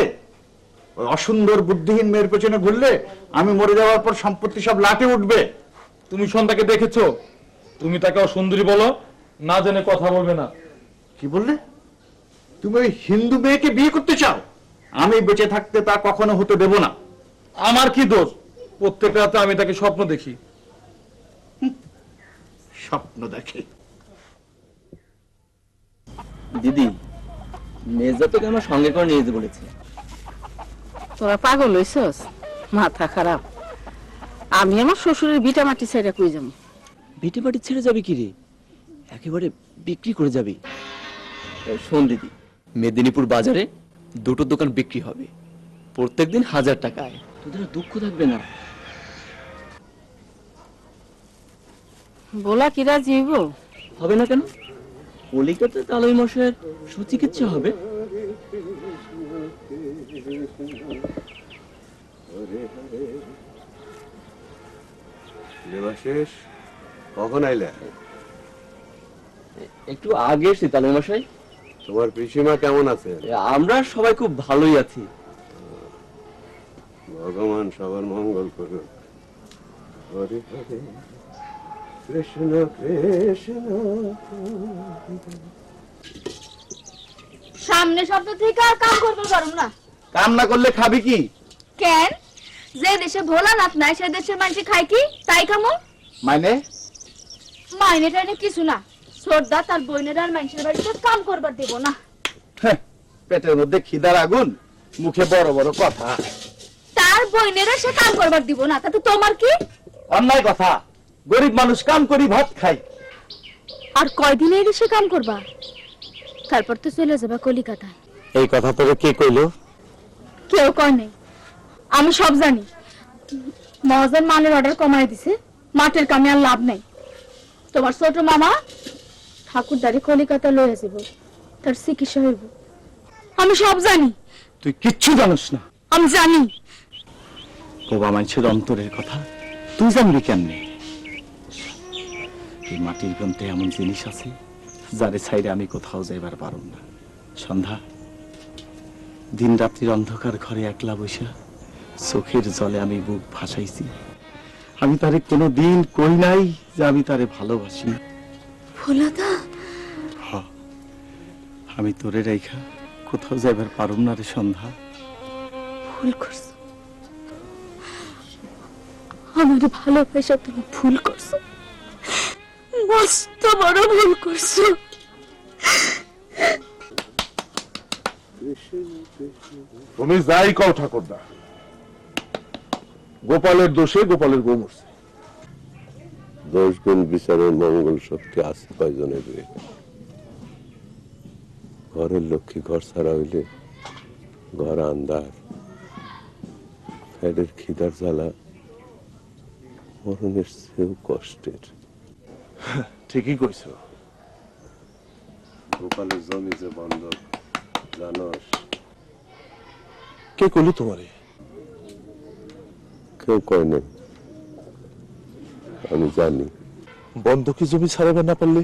ওই অসুন্দর বুদ্ধিহীন মেয়ের পেছনে ঘুরলে আমি মরে যাওয়ার পর সম্পত্তি সব লাটে উঠবে। তুমি সন্ধ্যাকে দেখেছো? তুমি তাকে অসুন্দরী বলো, না জেনে কথা বলবে না। কি বললে? তুমি ওই হিন্দু মেয়েকে বিয়ে করতে চাও? আমি বেঁচে থাকতে তা কখনো হতে দেব না। আমার কি দোষ? প্রত্যেক রাতে আমি তাকে স্বপ্ন দেখি। স্বপ্ন দেখে? দিদি, মেজদা তোকে আমার সঙ্গে করে নিয়ে যেতে বলেছে। তোরা পাগল হইছস? মাথা খারাপ। আমি আমার শ্বশুরের ভিটা মাটি ছেড়ে কই যাবো? ভিটে বাড়ি ছেড়ে যাবি কি রে? একেবারে বিক্রি করে যাবি? শোন দিদি, মেদিনীপুর বাজারে দুটো দোকান বিক্রি হবে, প্রত্যেকদিন 1000 টাকা আয়। তোদের আর দুঃখ থাকবে না। বলা কি রাজি হইব? হবে না কেন? কলিকাতা তালই মশাইয়ের সুচিকিৎসা হবে। দেবাশিস, কখন আইলে? একটু আগে এসছি তালই মশাই। তোমার পিসিমা কেমন আছে? আমরা সবাই খুব ভালোই আছি। ভগবান সবার মঙ্গল করুক। হরে হরে কৃষ্ণ কৃষ্ণ। সামনে সপ্তাহ থেকে আর কাম করতে পারুম না। কাম না করলে খাবি কি? কেন? যে দেশে ভোলানাথ নাই সে দেশের মানুষ খায় কি? তাই খামো? মানে? মাইনে টাইনে কিছু না। সর্দা তার বইনের আর মানুষের বাড়িতে কাম করবার দেব না। পেটের মধ্যে খিদার আগুন, মুখে বড় বড় কথা। তার বইনেরা সে কাম করবার দিব না, তাতে তোমার কি? অন্যায় কথা। গরিব মানুষ কাম করি ভাত খাই। আর কয়দিন এই দেশে কাম করবা? তারপর তো চলে যাবা কলিকাতায়। এই কথা তোকে কে কইলো? কেউ কয় নাই, আমি সব জানি। মহাজন মালের অর্ডার কমাই দিছে, মাঠের কামে আর লাভ নাই। তোমার ছোট মামা ঠাকুরদারি কলিকাতা লয়ে যাব, তার চিকিৎসা হইব। আমি সব জানি। তুই কিচ্ছু জানিস না। আমি জানি। বাবা মানুষের অন্তরের কথা তুই জানবি কেমনে? এই মাটির গ্রন্থে এমন জিনিস আছে যারে ছাইরে আমি কোথাও যাইবার পারব না। সন্ধ্যা, দিন রাত্রির অন্ধকার ঘরে একলা বসে চোখের জলে আমি বুক ভাসাইছি। আমি তারে কোনো দিন কই নাই যে আমি তারে ভালোবাসি। ভোলাদা, আমি তোরে রেখা কোথাও যাইবার পারব না রে সন্ধ্যা। ভুল করছো। আমার ভালোবাসা তুমি ভুল করছো, মস্ত বড় ভুল করছো। কৃষ্ণ তুমি যাই কও ঠাকুরদা, গোপালের দোষে গোপালের বউ মরছে। 10 গুণ বিচারের মঙ্গল শক্তি আছে কয়জনের রে? ঘরের লক্ষ্মী ঘর ছাড়া হইলে ঘর আন্ধার, ফ্যাডের খিদার জ্বালা মরণের চেয়েও কষ্টের। ঠিকই কইছ। গোপালের জমি যে বন্ধক জানস? কে কইলো তোমারে? কেউ কয় নাই, আমি জানি। বন্ধকি জমি ছাড়াবে না পারলে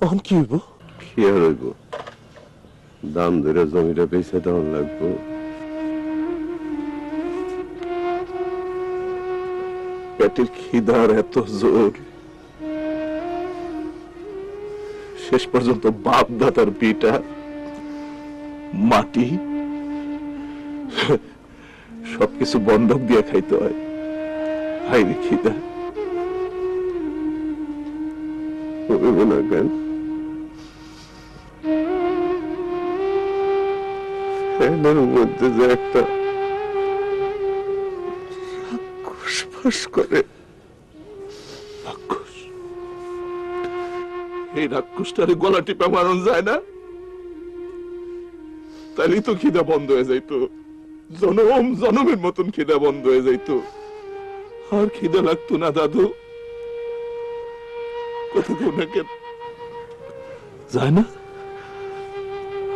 তখন কি হইব? কি আর হইব, দাম ধরে জমিটা বেঁচে দেওয়ার লাগবো। পেটের খিদার এত জোর, শেষ পর্যন্ত বাপ দাদার বিটা মাটি সবকিছু বন্ধক দিয়ে খাইতে হয়। হাইরে খিদা, হইব না কেন? ফ্যানের মধ্যে যে একটা রাক্ষস বাস করে, রাক্ষস। এই রাক্ষসটারে গলা টিপা মারণ যায় না? তাহলেই তো খিদা বন্ধ হয়ে যাইতো, জনম জনমের মতন খিদা বন্ধ হয়ে যাইতো। আর খিদা লাগতো না দাদু? কথা কেউ না কেন যায় না?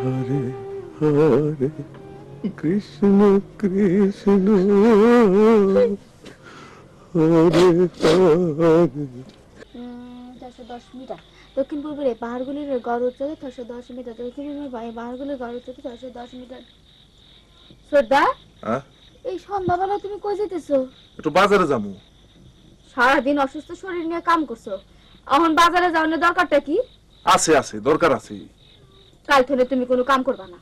হরে হরে কৃষ্ণ কৃষ্ণ হরে হরে। 410 মিটার দক্ষিণ পূর্বের এই পাহাড়গুলির গড় উচ্চতা 610 মিটার, দক্ষিণ পূর্বের পাহাড়গুলির গড় উচ্চতা 610 মিটার। শ্রদ্ধা, এই সন্ধ্যাবেলা তুমি কই যেতেছো? একটু বাজারে যাবো। সারাদিন অসুস্থ শরীর নিয়ে কাম করছো, এখন বাজারে যাওয়ার দরকারটা কি? আছে আছে, দরকার আছে। কাল থেকে তুমি কোনো কাম করবা না।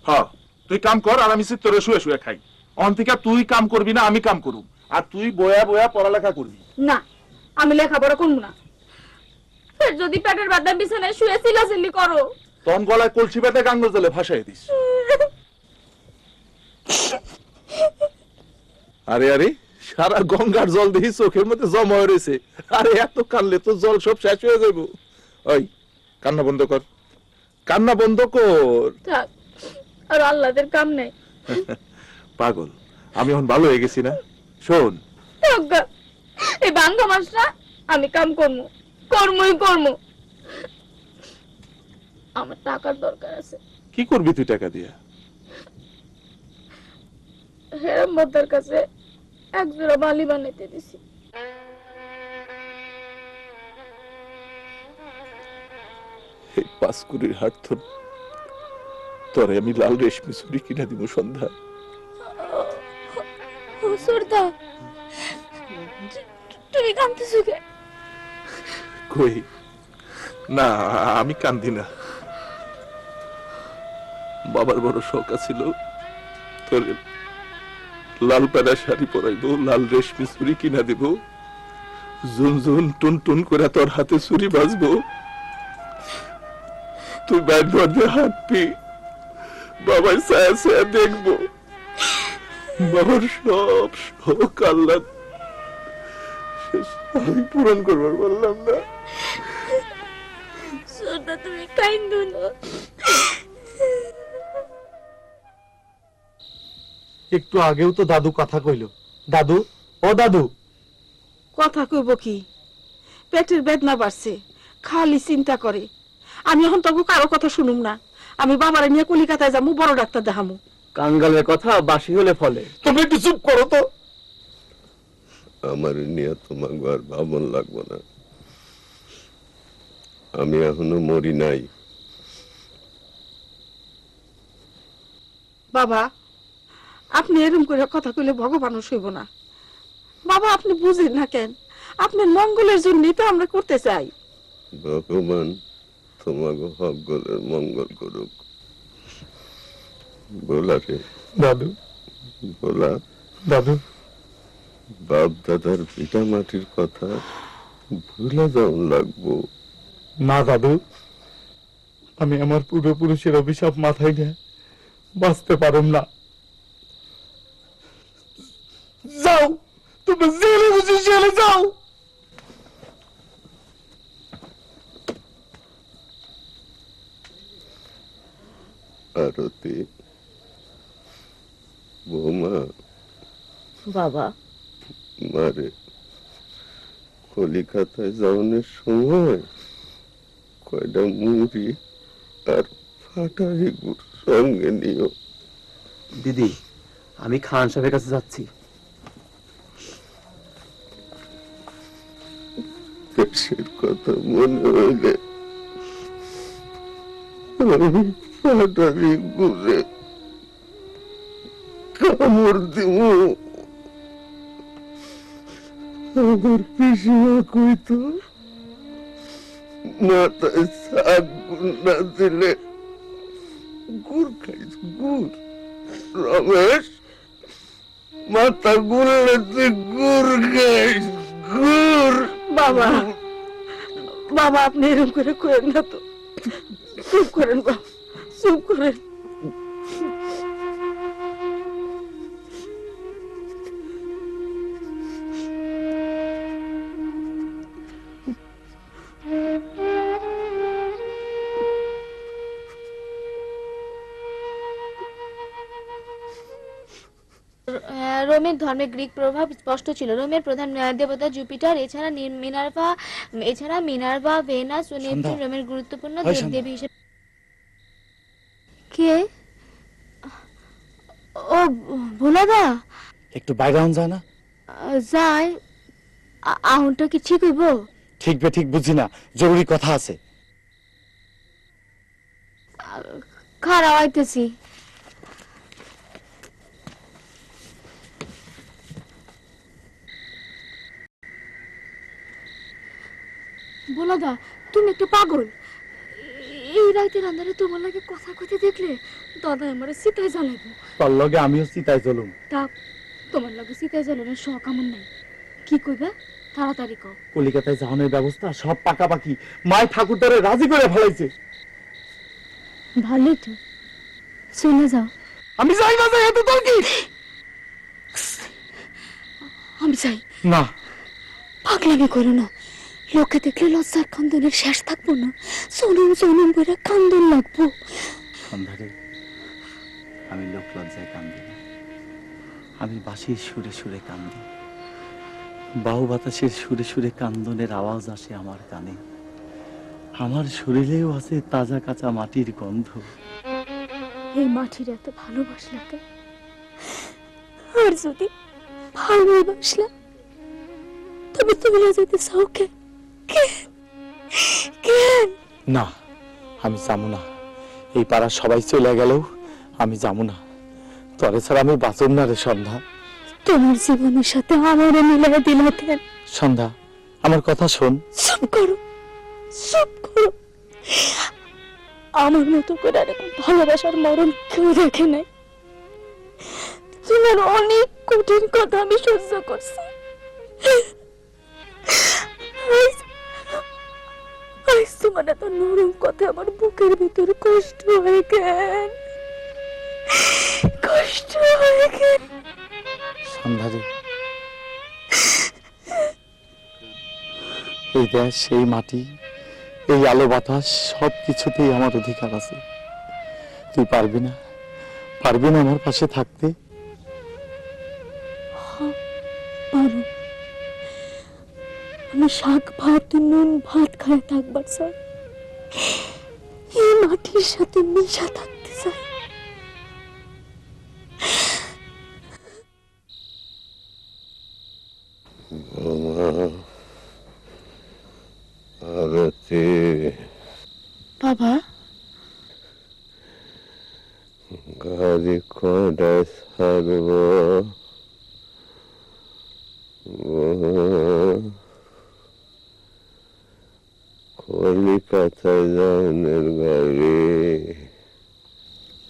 হ্যাঁ, তুই কাম কর আর আমি চিত্তরে শুয়ে শুয়ে খাই। অন্তিকা তুই কাম করবি না, আমি কাম করুম। আর তুই বয়া বয়া পড়ালেখা করবি। না, আমি লেখাপড়া করবো না। ফের যদি পেটের ব্যথা বিছানায় শুয়ে চিল্লাচিল্লি করো, তখন গলায় কলসি বেঁধে গাঙ্গর জলে ভাসাই দিস। আরে আরে, সারা গঙ্গার জল দেখি চোখের মধ্যে জমা হয়ে রয়েছে। আরে এত কানলে তো জল সব শেষ হয়ে যাইব। ওই কান্না বন্ধ কর, কান্না বন্ধ কর। থাক, আর আল্লাহদের কাম নেই। পাগল, আমি এখন ভালো হয়ে গেছি না? শোন, এই ভাঙ্গা মাছটা আমি কাম করবো, কর্মই করবো। আমার টাকার দরকার আছে। কি করবি তুই টাকা দিয়া? হেরামদার কাছে এক জোড়া বালি বানাইতে দিছি। এই পাঁচকুড়ির হাট তোরে আমি লাল রেশমি চুরি কিনা দিব সন্ধ্যা। সুরদা, তুমি কাঁদতেছো কে? কই না, আমি কান্দি না। বাবার বড় শখ ছিল তোর লাল প্যাড়া শাড়ি পরাইবো, লাল রেশমি চুরি কিনা দিব, জুন জুন টুন টুন করে তোর হাতে চুরি বাজবো, তুই বাইর ঘর দিয়ে হাঁটবি, বাবার ছায়া ছায়া দেখবো। বাবার সব শখ আল্লাহ আমি পূরণ করবার বললাম না। সুরদা, তুমি কাইন্দো না। একটু আগেও তো দাদু কথা কইলো। দাদু, ও দাদু। কথা কইব কি? পেটের বেদনা বাড়ছে, খালি চিন্তা করে। আমি এখন তবু কারো কথা শুনুম না। আমি বাবারে নিয়ে কলিকাতায় যাবো, বড় ডাক্তার দেখামু। কাঙ্গালের কথা বাসি হলে ফলে। তুমি একটু চুপ করো তো। আমার নিয়ে তোমার আর ভাবন লাগবো না, আমি এখনো মরি নাই। বাবা, আপনি এরম করে কথা কইলে ভগবানও সইব না। বাবা, আপনি বুঝেন না কেন? আপনার মঙ্গলের জন্যই তো আমরা করতে চাই। ভগবান তোমাকে সকলের মঙ্গল করুক। বলা রে দাদু, বলা, দাদু, বাপ দাদার পিতা মাটির কথা ভুলে যাওয়া লাগবো না দাদু, আমি আমার পূর্বপুরুষের অভিশাপ মাথায় নিয়ে বাঁচতে পারুম না। যাও, তুমি জেলে বুঝি জেলে যাও। আরতি, বৌমা, বাবা মারে কলিকাতায় যাওয়ানোর সময় কয়টা মুড়ি আর ফাটারি গুড় সঙ্গে নিও। দিদি, আমি খান সাহেবের কাছে যাচ্ছি। দেশের কথা মনে হইলে আমি ফাটারি গুড়ে কামড় দিব। আমার পিসিমা কইতো, মাথায় শাক না দিলে গুড় খাইছ গুড়। রমেশ, মাথা গুললে তুই গুড় খাইস গুড়। বাবা বাবা আপনি এরকম করে করেন না তো, চুপ করেন বাবা, চুপ করেন। রোমের ধর্মে গ্রিক প্রভাব স্পষ্ট ছিল। রোমের প্রধান দেবতা জুপিটার, এছাড়া মিনার্ভা, ভেনাস ও নেপচুন রোমের গুরুত্বপূর্ণ দেবদেবী হিসেবে। কে? ও ভোলাদা, একটু বাইরে আন যায় না? যাই। আউনটা কি ঠিক হইব? ঠিক বে ঠিক বুঝি না, জরুরি কথা আছে। খারাপ আইতেছি। ভোলাদা, তুমি একটু পাগল। এই রাতের আন্ধারে তোমার লাগে কথা কইতে দেখলে দাদা আমার চিতায় জ্বালাইব। তোর লগে আমিও চিতায় চলুম। তা তোমার লাগে চিতায় জ্বালানোর শখ আমার নাই। কি কইবা তাড়াতাড়ি কও। কলিকাতায় যাওয়ানোর ব্যবস্থা সব পাকাপাকি, মাই ঠাকুরদারে রাজি করে ফেলাইছে। ভালোই তো, চলে যাও। আমি যাই না, যাই এত তোর কি? আমি যাই না। পাগলামি করো না, লোকে দেখলে লজ্জার কান্দনের শেষ থাকবো না। জনম জনম করে কান্দন লাগবো। সন্ধ্যারে, আমি লোক লজ্জায় কান্দি না, আমি বাঁশির সুরে সুরে কান্দি। বাহু বাতাসের সুরে সুরে কান্দনের আওয়াজ আসে আমার কানে। আমার শরীরেও আছে তাজা কাঁচা মাটির গন্ধ। এই মাটির এত ভালোবাসলা তো, আর যদি ভালোবাসলা তবে চলে যেতে চাও কেন? কেন? না, আমি যাবো না। এই পাড়ার সবাই চলে গেলেও আমি যাবো না। তরে ছাড়া আমি বাঁচব না রে সন্ধ্যা। তোমার জীবনের সাথে আমারও মিলাই দিল কেন? সন্ধ্যা, আমার কথা শোন। চুপ করো, চুপ করো। আমার মতো করে এরকম ভালোবাসার মরণ কেউ দেখে নাই। তোমার অনেক কঠিন কথা আমি সহ্য করছি। আজ তোমার এত নরম কথা আমার বুকের ভিতর কষ্ট হয়ে গেল, কষ্ট হয়ে গেল। সন্ধ্যারে, এই দেশ, এই মাটি, এই আলো বাতাস সব কিছুতেই আমার অধিকার আছে। তুই পারবি না, পারবি না আমার পাশে থাকতে? পারো। আমি শাক ভাত নুন ভাত খায় থাকবার চাই, এই মাটির সাথে মিশা থাকতে চাই। আরতি, বাবা, গাড়ি কটায় ছাড়ব? কলিকাতায় যাওয়ানোর গাড়ি।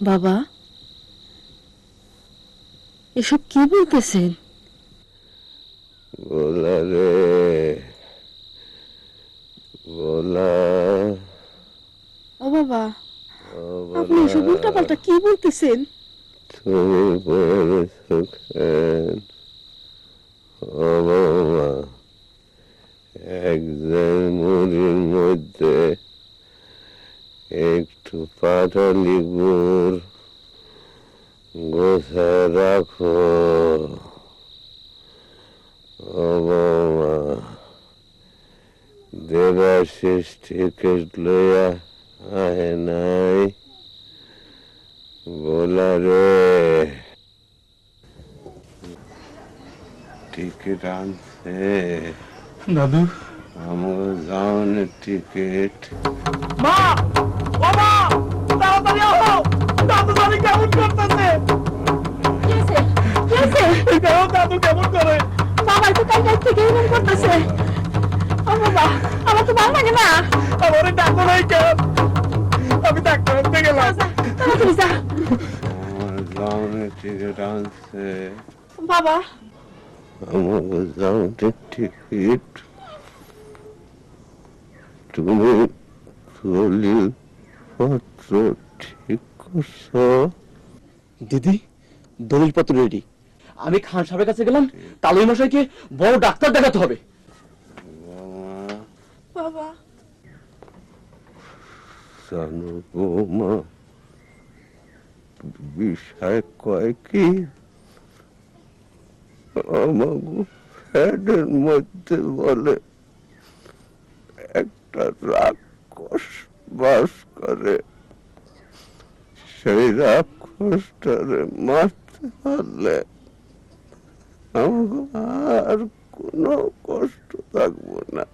বাবা এসব কি বলতেছেন? বলা রে বলা। ও বাবা, আপনি এসব উল্টাপাল্টা কি বলতেছেন? তুমি বলেছো কেন ও বাবা, একজন মুড়ির মধ্যে একটু পাটালি গুড় গোছায় রাখো ও বাবা। দেবাশিস টিকিট লইয়া আহে নাই বলা রে, টিকিট আনছে দাদু আমার যাওয়ানের টিকিট। মা, ও মা, তাড়াতাড়ি আসো, দাদু জানি কেমন করতেছে। কি হয়েছে? কি হয়েছে? দেখো দাদু কেমন করে। বাবা তো কাল কাল থেকে এরকম করতেছে। ও বাবা, আমার তো ভালো লাগে না। আমার ডাক্তার নাই কেন, আমি ডাক্তার আনতে গেলাম। তাড়াতাড়ি যা। আমার যাওয়ানের টিকিট আনছে বাবা, আমার যাওয়ানের টিকিট। তুমি দলিল পত্র ঠিক করছো? দিদি, দলিলপত্র রেডি। আমি খান সাহেবের কাছে গেলাম, তালুই মশাইকে বড় ডাক্তার দেখাতে হবে। বাবা, জানো বৌমা, বিষয় কয় কি আমাকে ফ্যানের মধ্যে বলে একটা রাক্ষস বাস করে, সেই রাক্ষসটারে মারতে পারলে আমাকে আর কোনো কষ্ট থাকবো না,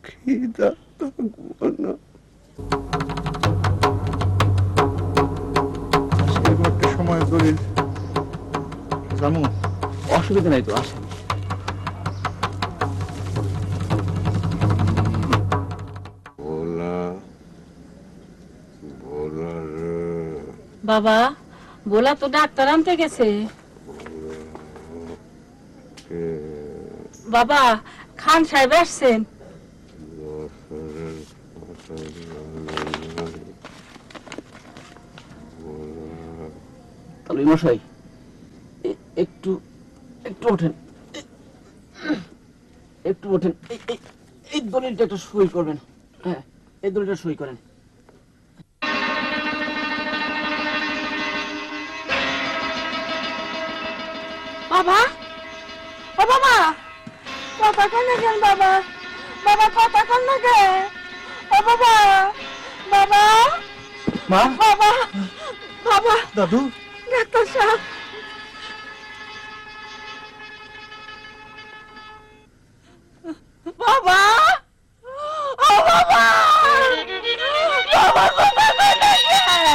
খিদা থাকবো না। একটা সময় দলিল জামু। অসুবিধা নাই তো, আসেন। ভোলা ভোলা রে, বাবা, বলা তো ডাক্তার আনতে গেছে। বাবা, খান সাহেব আসছেন। তালুই মশাই, একটু একটু ওঠেন, একটু ওঠেন। এই দলিলটা একটা সই করবেন। হ্যাঁ, এই দলিলটা সই করেন। বাবা, ও বাবা, কথা কন না কেন বাবা? বাবা, কথা কন না কেন? ও বাবা, বাবা, মা, বাবা, বাবা, দাদু, ডাক্তার সাহেব। বাবা, ও বাবা, বাবা, কথা কন না কেন?